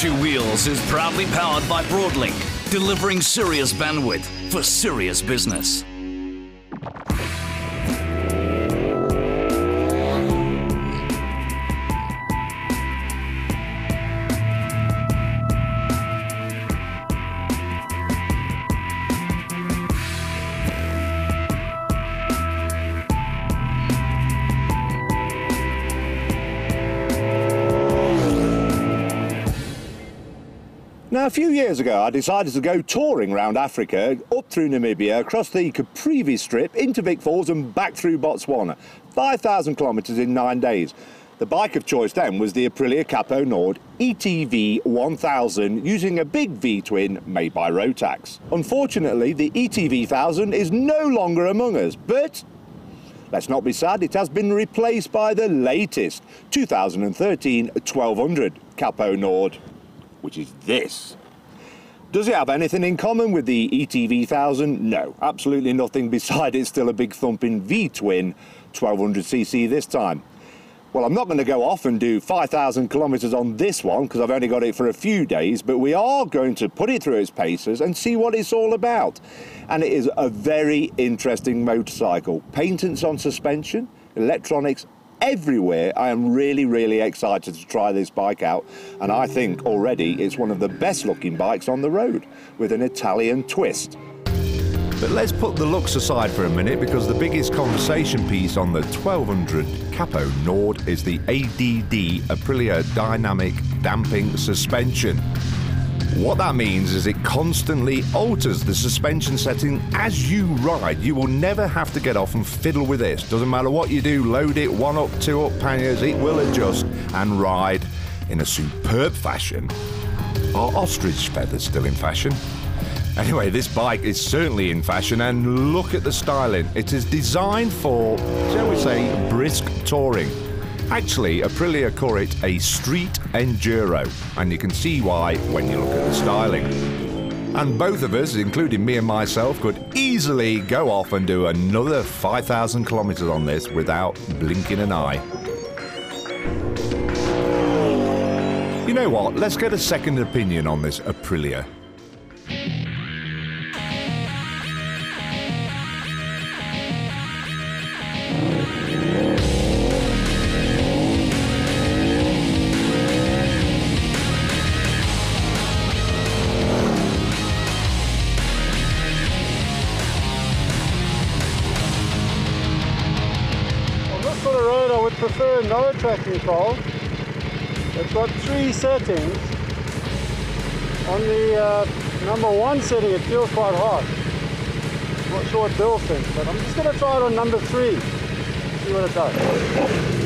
Two Wheels is proudly powered by Broadlink, delivering serious bandwidth for serious business. Now, a few years ago, I decided to go touring around Africa, up through Namibia, across the Caprivi Strip, into Vic Falls and back through Botswana. 5,000 kilometres in 9 days. The bike of choice then was the Aprilia Caponord ETV 1000, using a big V-twin made by Rotax. Unfortunately, the ETV 1000 is no longer among us, but let's not be sad, it has been replaced by the latest 2013 1200 Caponord, which is this. Does it have anything in common with the ETV 1000? No, absolutely nothing, beside it's still a big thumping V-twin 1200cc this time. Well, I'm not going to go off and do 5,000 kilometres on this one because I've only got it for a few days, but we are going to put it through its paces and see what it's all about. And it is a very interesting motorcycle. Paintings on suspension, electronics everywhere. I am really excited to try this bike out, and I think already it's one of the best looking bikes on the road, with an Italian twist. But let's put the looks aside for a minute, because the biggest conversation piece on the 1200 Caponord is the ADD Aprilia Dynamic Damping Suspension. What that means is it constantly alters the suspension setting as you ride. You will never have to get off and fiddle with this. Doesn't matter what you do, load it, 1 up, 2 up panniers, it will adjust and ride in a superb fashion. Are ostrich feathers still in fashion? Anyway, this bike is certainly in fashion, and look at the styling. It is designed for, shall we say, brisk touring. Actually, Aprilia call it a street enduro, and you can see why when you look at the styling. And both of us, including me and myself, could easily go off and do another 5,000 kilometres on this without blinking an eye. You know what? Let's get a second opinion on this Aprilia. Prefer no traction control. It's got 3 settings. On the number 1 setting it feels quite hard. Not sure what Bill thinks, but I'm just going to try it on number 3. See what it does.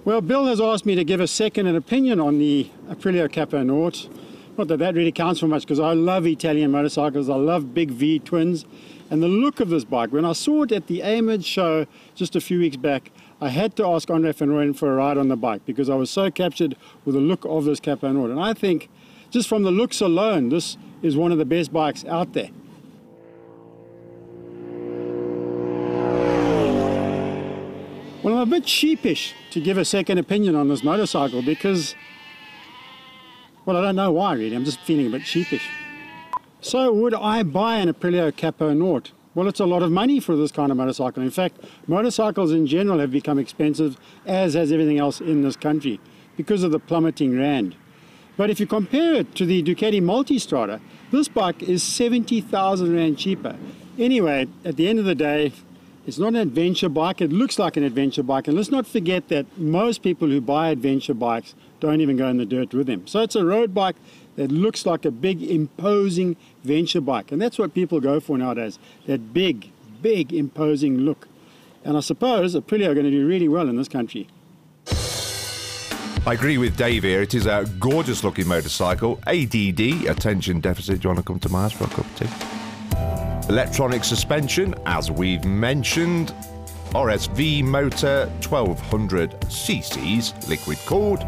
Well, Bill has asked me to give a second opinion on the Aprilia Caponord. Not that that really counts for much, because I love Italian motorcycles, I love big V-twins, and the look of this bike. When I saw it at the AMID show just a few weeks back, I had to ask Andre van Rooyen for a ride on the bike, because I was so captured with the look of this Caponord. And I think, just from the looks alone, this is one of the best bikes out there. Well, I'm a bit sheepish to give a second opinion on this motorcycle because, well, I don't know why really, I'm just feeling a bit sheepish. So would I buy an Aprilia Caponord? Well, it's a lot of money for this kind of motorcycle. In fact, motorcycles in general have become expensive, as has everything else in this country, because of the plummeting rand. But if you compare it to the Ducati Multistrada, this bike is 70,000 rand cheaper. Anyway, at the end of the day, it's not an adventure bike, it looks like an adventure bike, and let's not forget that most people who buy adventure bikes don't even go in the dirt with them. So it's a road bike that looks like a big, imposing venture bike, and that's what people go for nowadays, that big, imposing look. And I suppose Aprilia are going to do really well in this country. I agree with Dave here. It is a gorgeous looking motorcycle. ADD, attention deficit. Do you want to come to my house for a cup of tea? Electronic suspension, as we've mentioned. RSV motor, 1200 cc's, liquid cooled.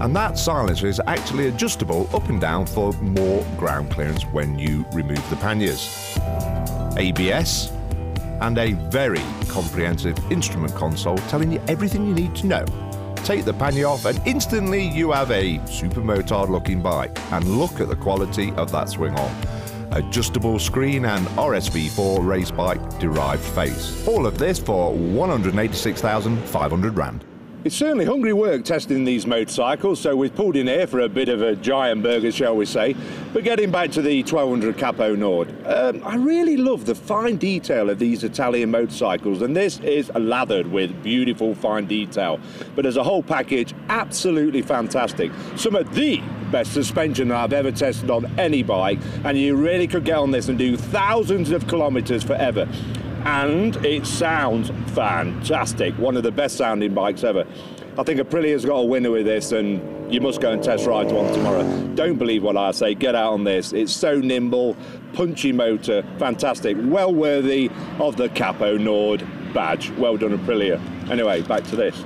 And that silencer is actually adjustable up and down for more ground clearance when you remove the panniers. ABS, and a very comprehensive instrument console telling you everything you need to know. Take the pannier off and instantly you have a super motard looking bike. And look at the quality of that swing arm. Adjustable screen and RSV4 race bike derived face. All of this for 186,500 rand. It's certainly hungry work testing these motorcycles, so we've pulled in here for a bit of a giant burger, shall we say. But getting back to the 1200 Caponord, I really love the fine detail of these Italian motorcycles, and this is lathered with beautiful fine detail. But as a whole package, absolutely fantastic. Some of the best suspension I've ever tested on any bike, and you really could get on this and do thousands of kilometers forever. And it sounds fantastic. One of the best sounding bikes ever. I think Aprilia's got a winner with this, and you must go and test ride one tomorrow. Don't believe what I say, get out on this. It's so nimble, punchy motor, fantastic, well worthy of the Caponord badge. Well done, Aprilia. Anyway, back to this.